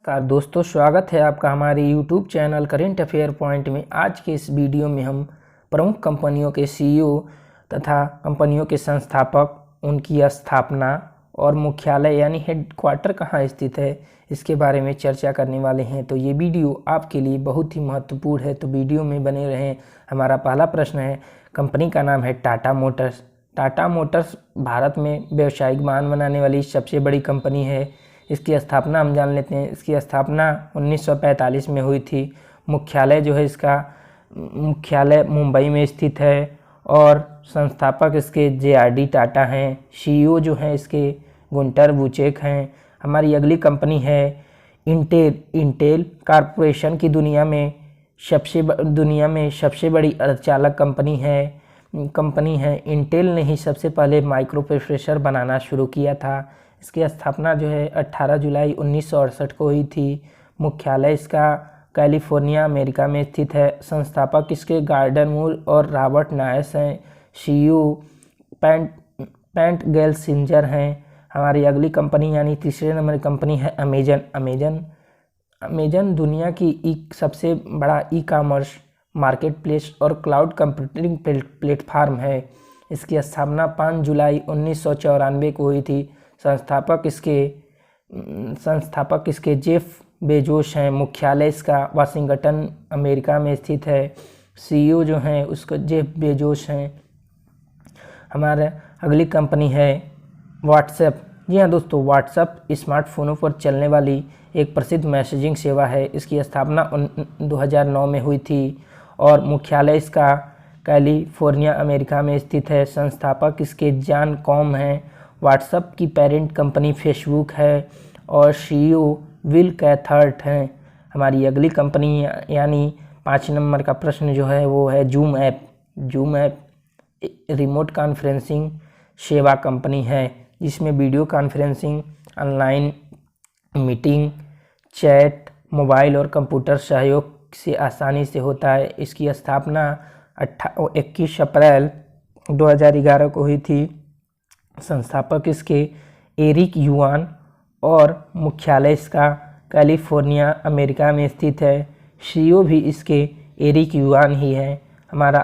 नमस्कार दोस्तों, स्वागत है आपका हमारे YouTube channel current affair point में। आज के इस वीडियो में हम प्रमुख कंपनियों के CEO तथा कंपनियों के संस्थापक, उनकी स्थापना और मुख्यालय यानी हेडक्वार्टर कहाँ स्थित है, इसके बारे में चर्चा करने वाले हैं। तो ये वीडियो आपके लिए बहुत ही महत्वपूर्ण है, तो वीडियो में बने रहें। हमारा पहला प्रश्न है, कंपनी का नाम है टाटा मोटर्स। टाटा मोटर्स भारत में व्यावसायिक वाहन बनाने वाली सबसे बड़ी कंपनी है। इसकी स्थापना हम जान लेते हैं। इसकी स्थापना 1945 में हुई थी। मुख्यालय जो है इसका मुख्यालय मुंबई में स्थित है और संस्थापक इसके JRD टाटा हैं। CEO जो हैं इसके गुंटर बुचेक हैं। हमारी अगली कंपनी है इंटेल। इंटेल कॉरपोरेशन की दुनिया में सबसे बड़ी अर्धचालक कंपनी है। इंटेल ने ही सबसे पहले माइक्रो प्रोसेसर बनाना शुरू किया था। इसकी स्थापना जो है 18 जुलाई 1968 को हुई थी। मुख्यालय इसका कैलिफोर्निया अमेरिका में स्थित है। संस्थापक इसके गार्डन मूर और रॉबर्ट नायस हैं। CEO पैंट गेल्सिंजर हैं। हमारी अगली कंपनी यानी तीसरे नंबर की कंपनी है अमेजन दुनिया की सबसे बड़ा ई-कॉमर्स मार्केट प्लेस और क्लाउड कंप्यूटिंग प्लेटफार्म है। इसकी स्थापना 5 जुलाई 1994 को हुई थी। संस्थापक इसके जेफ बेजोस हैं। मुख्यालय इसका वाशिंगटन अमेरिका में स्थित है। CEO जो हैं उसको जेफ बेजोस हैं। हमारे अगली कंपनी है व्हाट्सएप। जी हाँ दोस्तों, व्हाट्सएप स्मार्टफोनों पर चलने वाली एक प्रसिद्ध मैसेजिंग सेवा है। इसकी स्थापना 2009 में हुई थी और मुख्यालय इसका कैलिफोर्निया अमेरिका में स्थित है। संस्थापक इसके जॉन कॉम हैं। व्हाट्सएप की पेरेंट कंपनी फेसबुक है और CEO विल कैथर्ट हैं। हमारी अगली कंपनी यानी 5 नंबर का प्रश्न जो है वो है जूम ऐप रिमोट कॉन्फ्रेंसिंग सेवा कंपनी है, जिसमें video conferencing, online meeting, chat, mobile और कंप्यूटर सहयोग से आसानी से होता है। इसकी स्थापना 21 अप्रैल 2011 को हुई थी। संस्थापक इसके एरिक युआन और मुख्यालय इसका कैलिफोर्निया अमेरिका में स्थित है। CEO भी इसके एरिक युआन ही है। हमारा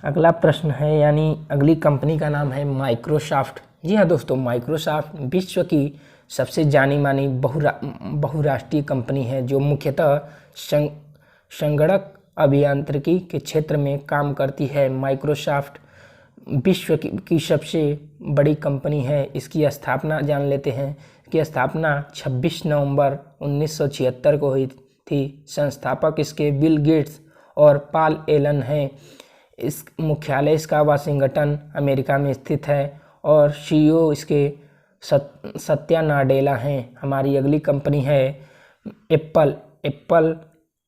अगला प्रश्न है यानी अगली कंपनी का नाम है माइक्रोसॉफ्ट। जी हाँ दोस्तों, माइक्रोसॉफ्ट विश्व की सबसे जानी मानी बहुराष्ट्रीय कंपनी है, जो मुख्यतः संगणक अभियांत्रिकी के क्षेत्र में काम करती है। माइक्रोसॉफ्ट विश्व की सबसे बड़ी कंपनी है। इसकी स्थापना जान लेते हैं। इसकी स्थापना 26 नवंबर 1976 को हुई थी। संस्थापक इसके बिल गेट्स और पॉल एलन हैं। इस मुख्यालय इसका वाशिंगटन अमेरिका में स्थित है और CEO इसके सत्या नाडेला हैं। हमारी अगली कंपनी है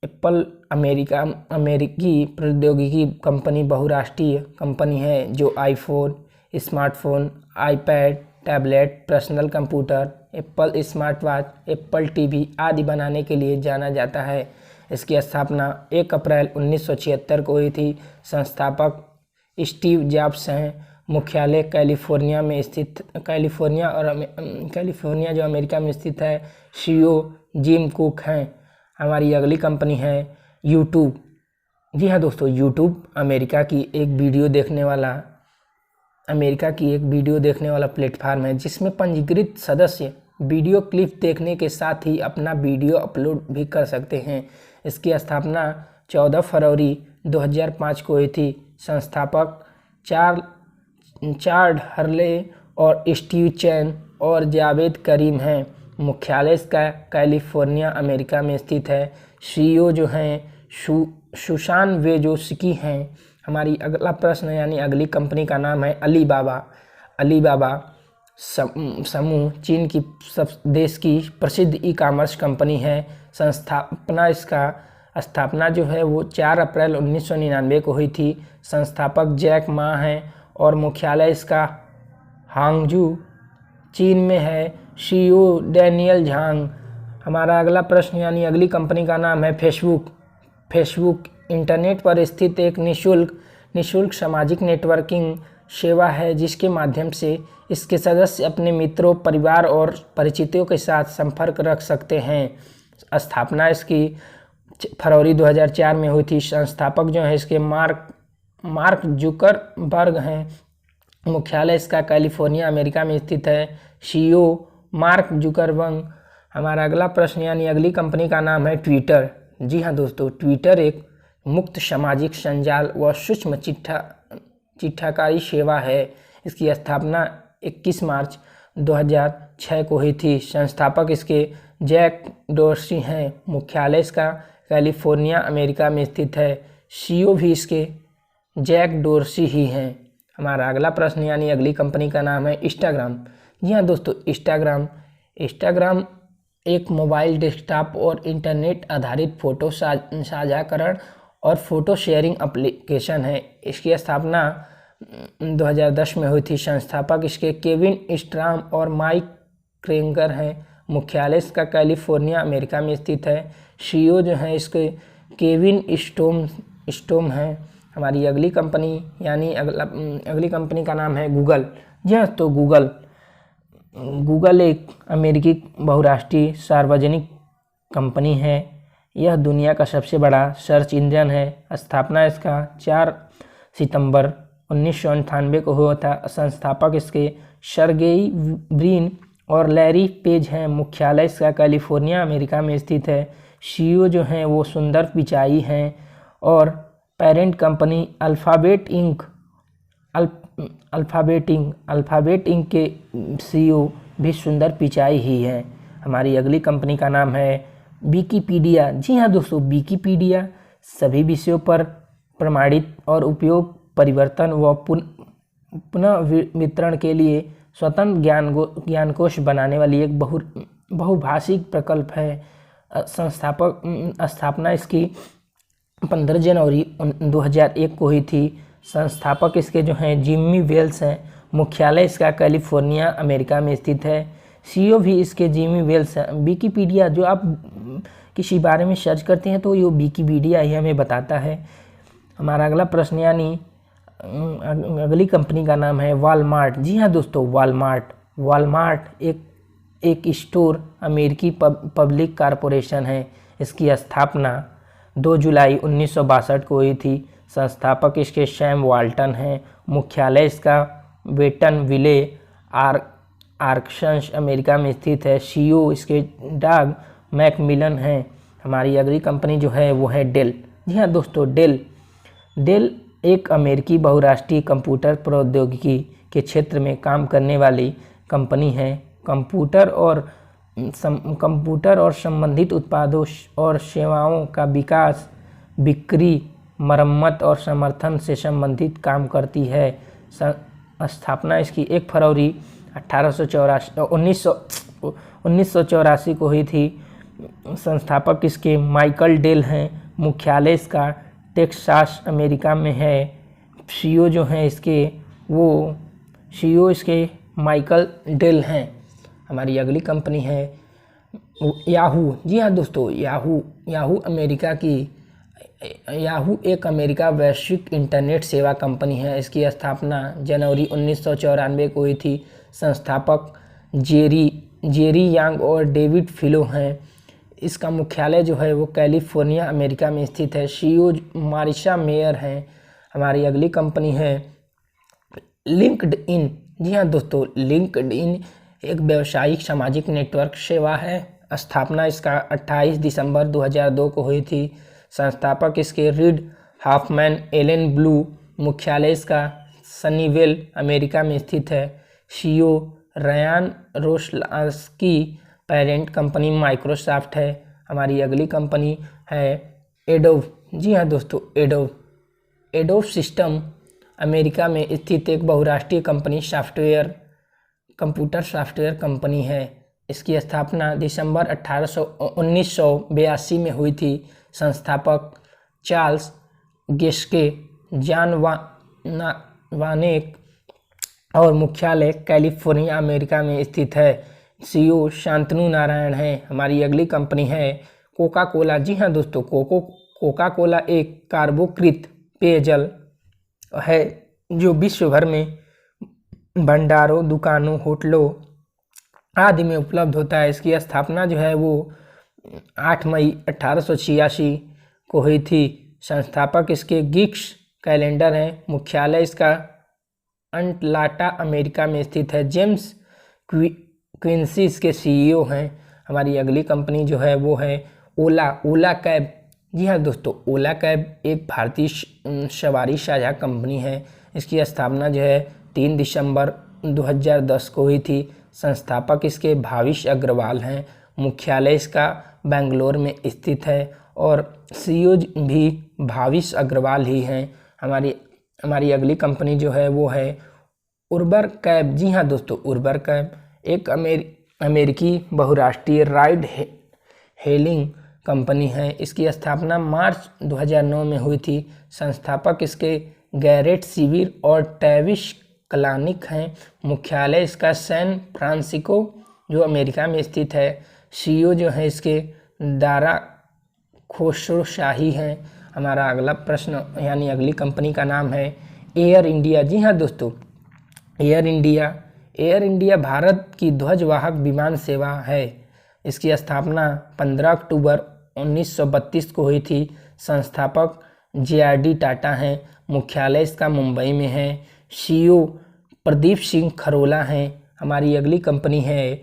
एप्पल अमेरिकी प्रौद्योगिकी कंपनी बहुराष्ट्रीय कंपनी है, जो iPhone, smartphone, iPad, tablet, personal computer, Apple smart watch, Apple TV आदि बनाने के लिए जाना जाता है। इसकी स्थापना 1 अप्रैल 1976 को हुई थी। संस्थापक स्टीव जॉब्स हैं। मुख्यालय कैलिफोर्निया जो अमेरिका में स्थित है। CEO जिम कुक हैं। हमारी अगली कंपनी है YouTube। जी हाँ दोस्तों, YouTube अमेरिका की एक वीडियो देखने वाला प्लेटफार्म है, जिसमें पंजीकृत सदस्य वीडियो क्लिप देखने के साथ ही अपना वीडियो अपलोड भी कर सकते हैं। इसकी स्थापना 14 फरवरी 2005 को हुई थी। संस्थापक चार्ल्स हर्ले और स्टीव चैन और जावेद करीम हैं। मुख्यालय इसका कैलिफोर्निया अमेरिका में स्थित है। CEO जो हैं सुशान वेजोस्की हैं। हमारी अगला प्रश्न यानी अगली कंपनी का नाम है अलीबाबा समूह चीन की देश की प्रसिद्ध ई-कॉमर्स कंपनी है। स्थापना जो है वो 4 अप्रैल 1999 को हुई थी। संस्थापक जैक मा हैं और मुख्यालय इसका हांगजू चीन में है। CEO Daniel Zhang. हमारा अगला प्रश्न यानी अगली कंपनी का नाम है फेसबुक इंटरनेट पर स्थित एक निःशुल्क सामाजिक नेटवर्किंग सेवा है जिसके माध्यम से इसके सदस्य अपने मित्रों, परिवार और परिचितों के साथ संपर्क रख सकते हैं। स्थापना इसकी फरवरी 2004 में हुई थी। संस्थापक जो है इसके मार्क जुकरबर्ग हैं। मुख्यालय इसका कैलिफोर्निया अमेरिका में स्थित है। CEO mark Zuckerberg. हमारा अगला प्रश्न यानी अगली कंपनी का नाम है ट्विटर। जी हाँ दोस्तों, ट्विटर एक मुक्त सामाजिक संजाल व सूक्ष्म चिट्ठाकारी सेवा है। इसकी स्थापना 21 मार्च 2006 को हुई थी। संस्थापक इसके जैक डोर्सी हैं। मुख्यालय इसका कैलिफोर्निया अमेरिका में स्थित है। सीईओ भी इसके जैक डोर्सी ही हैं। हमारा अगला प्रश्न यानी अगली कंपनी का नाम है इंस्टाग्राम। जी हाँ दोस्तों, इंस्टाग्राम एक मोबाइल, डेस्कटॉप और इंटरनेट आधारित फ़ोटो साझाकरण और फोटो शेयरिंग एप्लीकेशन है। इसकी स्थापना 2010 में हुई थी। संस्थापक इसके केविन स्ट्राम और माइक क्रेंगर हैं। मुख्यालय इसका कैलिफोर्निया अमेरिका में स्थित है। सीईओ जो है इसके केविन स्टोम हैं। हमारी अगली कंपनी यानी अगली कंपनी का नाम है गूगल। जी हाँ, तो गूगल एक अमेरिकी बहुराष्ट्रीय सार्वजनिक कंपनी है। यह दुनिया का सबसे बड़ा सर्च इंजन है। स्थापना इसका 4 सितंबर 1998 को हुआ था। संस्थापक इसके सर्गेई ब्रिन और लैरी पेज हैं। मुख्यालय इसका कैलिफोर्निया अमेरिका में स्थित है। सीईओ जो हैं वो सुंदर पिचाई हैं और पेरेंट कंपनी अल्फ़ाबेट इंक के सीईओ भी सुंदर पिचाई ही है। हमारी अगली कंपनी का नाम है विकिपीडिया। जी हाँ दोस्तों, विकिपीडिया सभी विषयों पर प्रमाणित और उपयोग, परिवर्तन व पुनः वितरण के लिए स्वतंत्र ज्ञानकोश बनाने वाली एक बहुभाषिक प्रकल्प है। स्थापना इसकी 15 जनवरी 2001 को हुई थी। संस्थापक इसके जो हैं जिम्मी वेल्स हैं। मुख्यालय इसका कैलिफोर्निया अमेरिका में स्थित है। सीईओ भी इसके जिम्मी वेल्स हैं। विकिपीडिया जो आप किसी बारे में सर्च करते हैं तो ये विकिपीडिया ही हमें बताता है। हमारा अगला प्रश्न यानी अगली कंपनी का नाम है वॉलमार्ट। जी हाँ दोस्तों, वॉलमार्ट एक स्टोर अमेरिकी पब्लिक कॉरपोरेशन है। इसकी स्थापना 2 जुलाई 1962 को हुई थी। संस्थापक इसके सैम वाल्टन हैं। मुख्यालय इसका वेटनविले आर्कसंस अमेरिका में स्थित है। सीईओ इसके डॉग मैकमिलन हैं। हमारी अगली कंपनी जो है वो है डेल। जी हाँ दोस्तों, डेल एक अमेरिकी बहुराष्ट्रीय कंप्यूटर प्रौद्योगिकी के क्षेत्र में काम करने वाली कंपनी है। कंप्यूटर और संबंधित उत्पादों और सेवाओं का विकास, बिक्री, मरम्मत और समर्थन से संबंधित काम करती है। स्थापना इसकी 1 फरवरी 1984 को हुई थी। संस्थापक इसके माइकल डेल हैं। मुख्यालय इसका टेक्सास अमेरिका में है। सीईओ जो हैं सीईओ इसके माइकल डेल हैं। हमारी अगली कंपनी है याहू। जी हाँ दोस्तों, याहू एक अमेरिका वैश्विक इंटरनेट सेवा कंपनी है। इसकी स्थापना जनवरी 1994 को हुई थी। संस्थापक जेरी यांग और डेविड फिलो हैं। इसका मुख्यालय जो है वो कैलिफोर्निया अमेरिका में स्थित है। सीईओ मारिशा मेयर हैं। हमारी अगली कंपनी है लिंक्डइन। जी हाँ दोस्तों, लिंक्डइन एक व्यावसायिक सामाजिक नेटवर्क सेवा है। स्थापना इसका 28 दिसंबर 2002 को हुई थी। संस्थापक इसके रीड हॉफमैन एलन ब्लू। मुख्यालय इसका सनीवेल अमेरिका में स्थित है। CEO Ryan Roslansky. Parent company Microsoft है। हमारी अगली कंपनी है एडोब। जी हाँ दोस्तों, एडोब सिस्टम अमेरिका में स्थित एक बहुराष्ट्रीय कंपनी कंप्यूटर सॉफ्टवेयर कंपनी है। इसकी स्थापना दिसंबर 1982 में हुई थी। संस्थापक चार्ल्स गेस्के, जॉन वानेक और मुख्यालय कैलिफोर्निया अमेरिका में स्थित है। सीईओ शांतनु नारायण हैं। हमारी अगली कंपनी है कोका कोला। जी हाँ दोस्तों, कोका कोला एक कार्बोकृत पेयजल है जो विश्व भर में भंडारों, दुकानों, होटलों आदि में उपलब्ध होता है। इसकी स्थापना जो है वो 8 मई 1886 को हुई थी। संस्थापक इसके गिक्स कैलेंडर हैं। मुख्यालय इसका अटलांटा अमेरिका में स्थित है। जेम्स क्विंसी इसके सीईओ हैं। हमारी अगली कंपनी जो है वो है ओला कैब। जी हाँ दोस्तों, ओला कैब एक भारतीय सवारी साझा कंपनी है। इसकी स्थापना जो है 3 दिसंबर 2010 को हुई थी। संस्थापक इसके भाविश अग्रवाल हैं। मुख्यालय इसका बेंगलोर में स्थित है और सीईओ भी भाविश अग्रवाल ही हैं। हमारी अगली कंपनी जो है वो है उबर कैब। जी हाँ दोस्तों, उबर कैब एक अमेरिकी बहुराष्ट्रीय राइड हेलिंग कंपनी है। इसकी स्थापना मार्च 2009 में हुई थी। संस्थापक इसके गैरेट सीविर और टैविश क्लानिक हैं। मुख्यालय इसका सैन फ्रांसिस्को जो अमेरिका में स्थित है। सीईओ जो है इसके दारा खुसरोशाही हैं। हमारा अगला प्रश्न यानी अगली कंपनी का नाम है एयर इंडिया। जी हाँ दोस्तों, एयर इंडिया भारत की ध्वजवाहक विमान सेवा है। इसकी स्थापना 15 अक्टूबर 1932 को हुई थी। संस्थापक JRD टाटा हैं। मुख्यालय इसका मुंबई में है। सीईओ प्रदीप सिंह खरोला हैं। हमारी अगली कंपनी है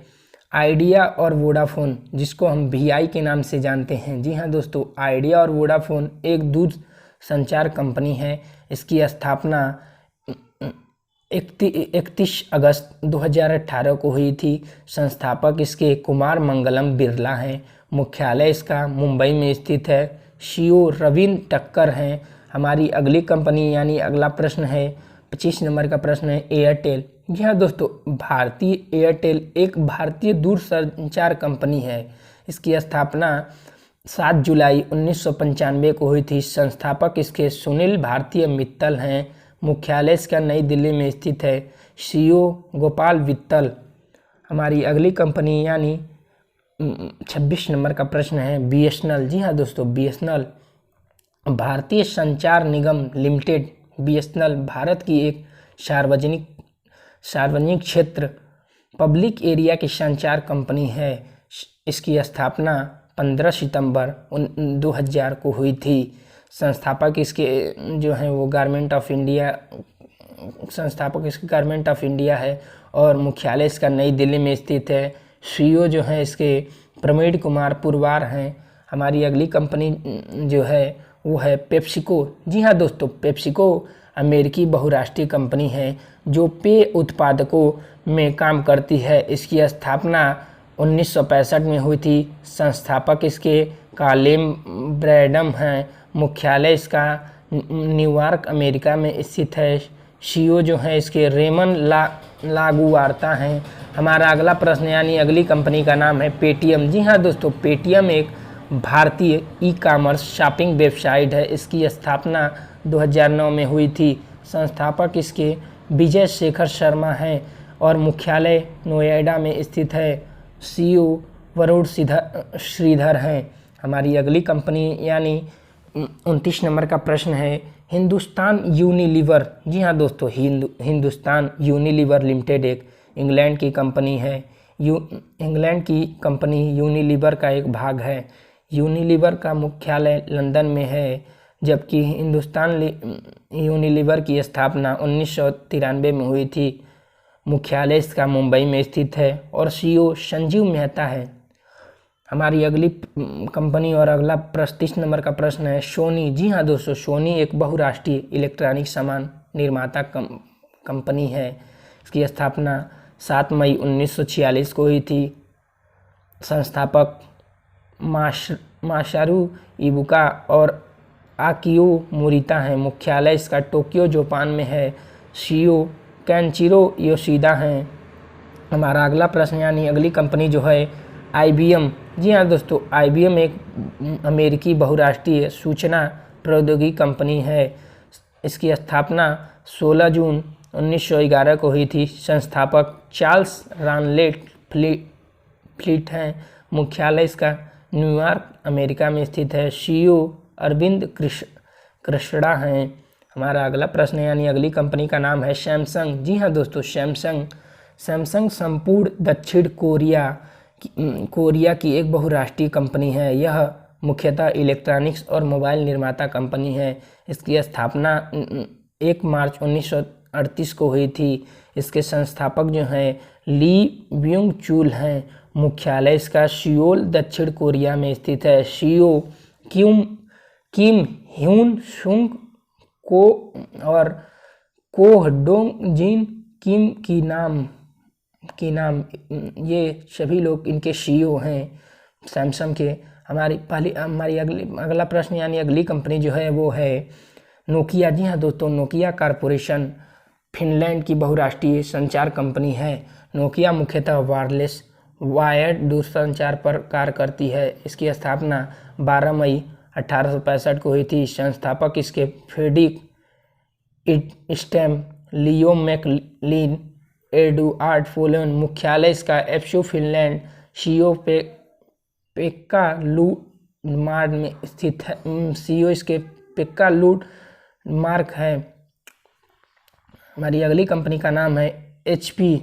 आइडिया और वोडाफोन, जिसको हम VI के नाम से जानते हैं। जी हाँ दोस्तों, आइडिया और वोडाफोन एक दूर संचार कंपनी है। इसकी स्थापना 31 अगस्त 2018 को हुई थी। संस्थापक इसके कुमार मंगलम बिरला हैं। मुख्यालय इसका मुंबई में स्थित है। सीईओ रविंद्र टक्कर हैं। हमारी अगली कंपनी यानी अगला प्रश्न है 25 नंबर का प्रश्न है एयरटेल। जी हाँ दोस्तों, भारतीय एयरटेल एक भारतीय दूरसंचार कंपनी है। इसकी स्थापना 7 जुलाई 1995 को हुई थी। संस्थापक इसके सुनील भारतीय मित्तल हैं। मुख्यालय इसका नई दिल्ली में स्थित है। सीईओ गोपाल वित्तल। हमारी अगली कंपनी यानी 26 नंबर का प्रश्न है BSNL। जी हाँ दोस्तों, BSNL भारतीय संचार निगम लिमिटेड। BSNL भारत की एक सार्वजनिक क्षेत्र पब्लिक एरिया की संचार कंपनी है। इसकी स्थापना 15 सितंबर 2000 को हुई थी। संस्थापक इसके जो हैं वो गवर्नमेंट ऑफ इंडिया है और मुख्यालय इसका नई दिल्ली में स्थित है। सीईओ जो है इसके प्रमीण कुमार पुरवार हैं। हमारी अगली कंपनी जो है वो है पेप्सिको। जी हाँ दोस्तों, पेप्सिको अमेरिकी बहुराष्ट्रीय कंपनी है जो पेय उत्पादकों में काम करती है। इसकी स्थापना 1965 में हुई थी। संस्थापक इसके कालेम ब्रैडम हैं। मुख्यालय इसका न्यूयॉर्क अमेरिका में स्थित है। सीईओ जो है इसके रेमन लागुवार्ता हैं। हमारा अगला प्रश्न यानी अगली कंपनी का नाम है पेटीएम। जी हाँ दोस्तों, पेटीएम एक भारतीय ई-कॉमर्स शॉपिंग वेबसाइट है। इसकी स्थापना 2009 में हुई थी। संस्थापक इसके विजय शेखर शर्मा हैं और मुख्यालय नोएडा में स्थित है। सीईओ वरुण श्रीधर हैं। हमारी अगली कंपनी यानी 29 नंबर का प्रश्न है हिंदुस्तान यूनिलीवर। जी हाँ दोस्तों, हिंदुस्तान यूनिलीवर लिमिटेड एक इंग्लैंड की कंपनी है। इंग्लैंड की कंपनी यूनिलीवर का एक भाग है। यूनिलीवर का मुख्यालय लंदन में है, जबकि हिंदुस्तान यूनिलीवर की स्थापना 1993 में हुई थी। मुख्यालय इसका मुंबई में स्थित है और सीईओ संजीव मेहता है। हमारी अगली कंपनी और अगला 30 नंबर का प्रश्न है सोनी। जी हाँ दोस्तों, सोनी एक बहुराष्ट्रीय इलेक्ट्रॉनिक सामान निर्माता कंपनी है। इसकी स्थापना 7 मई 1946 को हुई थी। संस्थापक मासारू इबुका और आकियो मोरिता हैं। मुख्यालय इसका टोक्यो जापान में है। सीईओ केंचिरो योशिदा हैं। हमारा अगला प्रश्न यानी अगली कंपनी जो है IBM। जी हाँ दोस्तों, IBM एक अमेरिकी बहुराष्ट्रीय सूचना प्रौद्योगिकी कंपनी है। इसकी स्थापना 16 जून 1911 को हुई थी। संस्थापक चार्ल्स रानलेट फ्लीट हैं। मुख्यालय इसका न्यूयॉर्क अमेरिका में स्थित है। सीईओ अरविंद कृष्णा हैं। हमारा अगला प्रश्न यानी अगली कंपनी का नाम है सैमसंग। जी हाँ दोस्तों, सैमसंग संपूर्ण दक्षिण कोरिया की एक बहुराष्ट्रीय कंपनी है। यह मुख्यतः इलेक्ट्रॉनिक्स और मोबाइल निर्माता कंपनी है। इसकी स्थापना 1 मार्च 1938 को हुई थी। इसके संस्थापक जो हैं ली ब्यूंग चुल हैं। मुख्यालय इसका सियोल दक्षिण कोरिया में स्थित है। सीईओ किम ह्यून सुंग को और कोहडोंग जिन किम की नाम ये सभी लोग इनके सीईओ हैं सैमसंग के। हमारी अगला प्रश्न यानी अगली कंपनी जो है वो है नोकिया। जी हाँ दोस्तों, नोकिया कॉरपोरेशन फिनलैंड की बहुराष्ट्रीय संचार कंपनी है। नोकिया मुख्यतः वायरलेस वायर्ड दूरसंचार पर कार्य करती है। इसकी स्थापना 12 मई 1865 को हुई थी। संस्थापक इसके फ्रेडरिक स्टेम, लियो मैकलीन, एडुआर्ड फोलन। मुख्यालय इसका एप्सो फिनलैंड, सीओ पेक्का लुडमार्क में स्थित है। सीईओ इसके पेक्का लुडमार्क है। हमारी अगली कंपनी का नाम है HP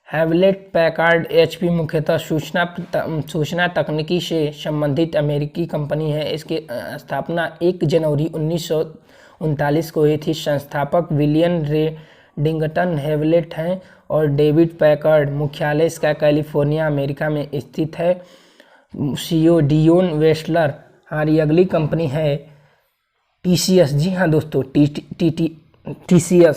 हैवलेट पैकार्ड। HP मुख्यतः सूचना तकनीकी से संबंधित अमेरिकी कंपनी है। इसकी स्थापना 1 जनवरी 1939 को हुई थी। संस्थापक विलियम रेडिंगटन हैवलेट हैं और डेविड पैकार्ड। मुख्यालय इसका कैलिफोर्निया अमेरिका में स्थित है। CEO Dion Wechsler. हमारी अगली कंपनी है TCS। जी हाँ दोस्तों, TCS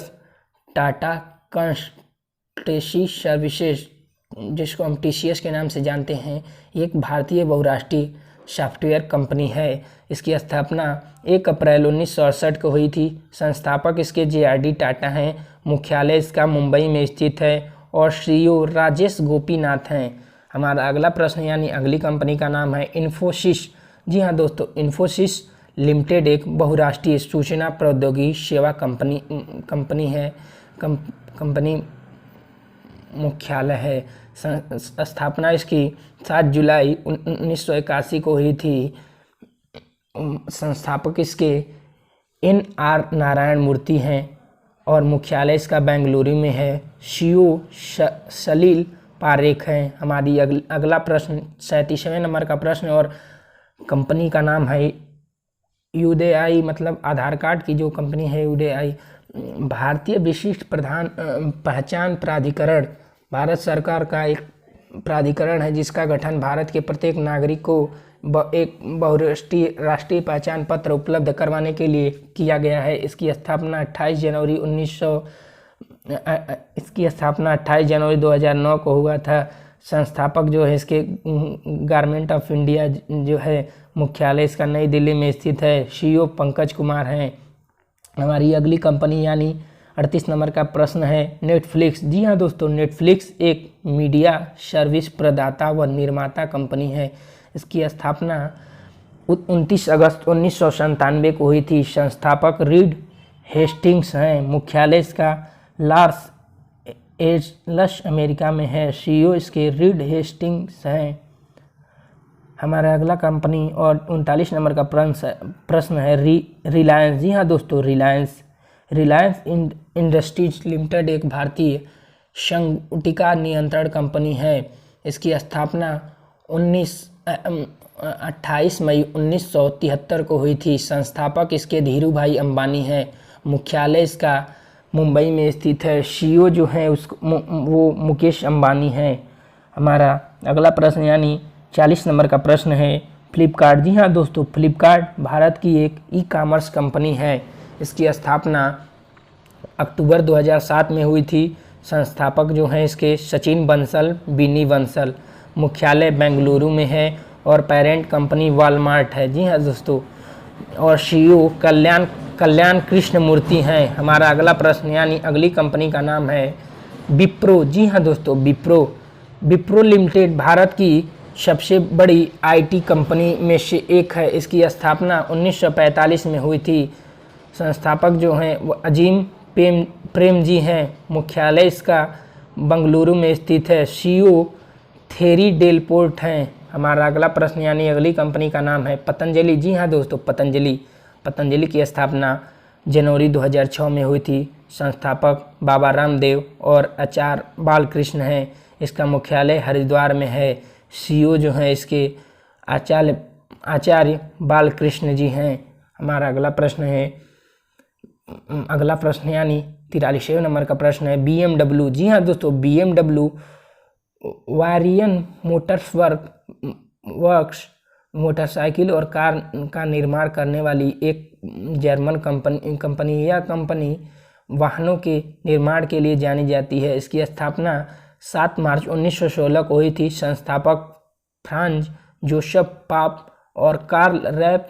टाटा कंसल्टेंसी सर्विसेज, जिसको हम TCS के नाम से जानते हैं, एक भारतीय बहुराष्ट्रीय सॉफ्टवेयर कंपनी है। इसकी स्थापना 1 अप्रैल 1968 को हुई थी। संस्थापक इसके JRD टाटा हैं। मुख्यालय इसका मुंबई में स्थित है और सीईओ राजेश गोपीनाथ हैं। हमारा अगला प्रश्न यानी अगली कंपनी का नाम है इन्फोसिस। जी हाँ दोस्तों, इन्फोसिस लिमिटेड एक बहुराष्ट्रीय सूचना प्रौद्योगिकी सेवा कंपनी है। कंपनी मुख्यालय है। स्थापना इसकी 7 जुलाई 1981 को हुई थी। संस्थापक इसके NR नारायण मूर्ति हैं और मुख्यालय इसका बेंगलुरु में है। सीईओ सलील पारेख हैं। हमारी अगला प्रश्न 37वें नंबर का प्रश्न और कंपनी का नाम है UDI, मतलब आधार कार्ड की जो कंपनी है UDI। भारतीय विशिष्ट पहचान प्राधिकरण भारत सरकार का एक प्राधिकरण है जिसका गठन भारत के प्रत्येक नागरिक को एक राष्ट्रीय पहचान पत्र उपलब्ध करवाने के लिए किया गया है। इसकी स्थापना 28 जनवरी 2009 को हुआ था। संस्थापक जो है इसके गवर्नमेंट ऑफ इंडिया जो है, मुख्यालय इसका नई दिल्ली में स्थित है। सीईओ पंकज कुमार हैं। हमारी अगली कंपनी यानी 38 नंबर का प्रश्न है नेटफ्लिक्स। जी हाँ दोस्तों, नेटफ्लिक्स एक मीडिया सर्विस प्रदाता व निर्माता कंपनी है। इसकी स्थापना 29 अगस्त 1997 को हुई थी। संस्थापक रीड हेस्टिंग्स हैं। मुख्यालय इसका लॉस एंजल्स अमेरिका में है। सीईओ इसके रीड हेस्टिंग्स हैं। हमारा अगला कंपनी और 39 नंबर का प्रश्न है रिलायंस। जी हाँ दोस्तों, रिलायंस इंडस्ट्रीज लिमिटेड एक भारतीय संगुटिका नियंत्रण कंपनी है। इसकी स्थापना 28 मई 1973 को हुई थी। संस्थापक इसके धीरू भाई अंबानी हैं। मुख्यालय इसका मुंबई में स्थित है। सीईओ जो है वो मुकेश अंबानी हैं। हमारा अगला प्रश्न यानी 40 नंबर का प्रश्न है फ्लिपकार्ट। जी हाँ दोस्तों, फ्लिपकार्ट भारत की एक ई-कॉमर्स कंपनी है। इसकी स्थापना अक्टूबर 2007 में हुई थी। संस्थापक जो हैं इसके सचिन बंसल, बिनी बंसल। मुख्यालय बेंगलुरु में है और पेरेंट कंपनी वॉलमार्ट है। जी हाँ दोस्तों, और सीईओ कल्याण कृष्ण मूर्ति हैं। हमारा अगला प्रश्न यानी अगली कंपनी का नाम है विप्रो। जी हाँ दोस्तों, विप्रो लिमिटेड भारत की सबसे बड़ी IT कंपनी में से एक है। इसकी स्थापना 1945 में हुई थी। संस्थापक जो हैं वो अजीम प्रेम जी हैं। मुख्यालय इसका बेंगलुरु में स्थित है। सीईओ थेरी डेलपोर्ट हैं। हमारा अगला प्रश्न यानी अगली कंपनी का नाम है पतंजलि। जी हाँ दोस्तों, पतंजलि की स्थापना जनवरी 2006 में हुई थी। संस्थापक बाबा रामदेव और आचार्य बालकृष्ण हैं। इसका मुख्यालय हरिद्वार में है। सीईओ जो हैं इसके आचार्य बालकृष्ण जी हैं। हमारा अगला प्रश्न यानी 43वें नंबर का प्रश्न है BMW। जी हाँ दोस्तों, BMW वारियन मोटर्स वर्क्स मोटरसाइकिल और कार का निर्माण करने वाली एक जर्मन कंपनी वाहनों के निर्माण के लिए जानी जाती है। इसकी स्थापना 7 मार्च 1916 को हुई थी। संस्थापक फ्रांज जोसेफ पाप और कार्ल रैप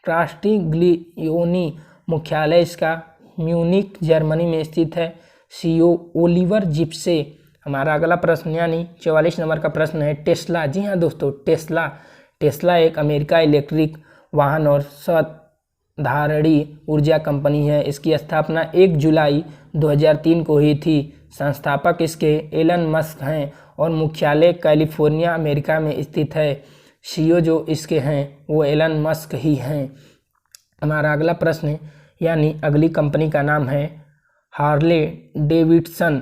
कास्टिग्लियोनी। मुख्यालय इसका म्यूनिक जर्मनी में स्थित है। CEO Oliver Zipse. हमारा अगला प्रश्न यानी 44 नंबर का प्रश्न है टेस्ला। जी हाँ दोस्तों, टेस्ला एक अमेरिका इलेक्ट्रिक वाहन और सधारणी ऊर्जा कंपनी है। इसकी स्थापना 1 जुलाई 2003 को हुई थी। संस्थापक इसके एलन मस्क हैं और मुख्यालय कैलिफोर्निया अमेरिका में स्थित है। सीईओ जो इसके हैं वो एलन मस्क ही हैं। हमारा अगला प्रश्न यानी अगली कंपनी का नाम है हार्ले डेविडसन।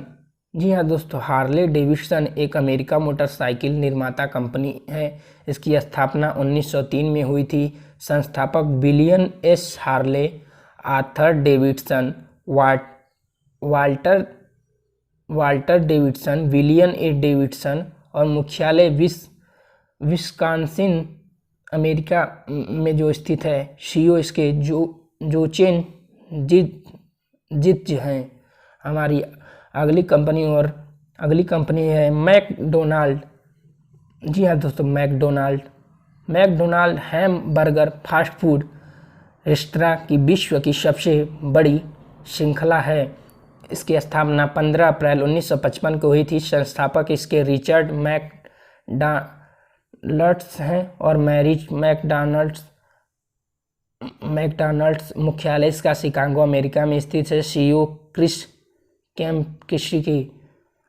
जी हाँ दोस्तों, हार्ले डेविडसन एक अमेरिका मोटरसाइकिल निर्माता कंपनी है। इसकी स्थापना 1903 में हुई थी। संस्थापक William S Harley, Arthur Davidson, Walter Davidson, William ए डेविडसन और मुख्यालय विस्कॉन्सिन अमेरिका में जो स्थित है। सीईओ इसके जोचेन जित्ज हैं। हमारी अगली कंपनी है मैकडोनाल्ड। जी हाँ दोस्तों, McDonald hamburger fast food restaurant की विश्व की सबसे बड़ी श्रृंखला है। इसकी स्थापना 15 अप्रैल 1955 को हुई थी। संस्थापक इसके रिचर्ड मैकडॉनल्ड्स हैं और मैरीज मैकडॉनल्ड्स। मुख्यालय इसका शिकागो अमेरिका में स्थित है। CEO Chris कैम्पकिस्की।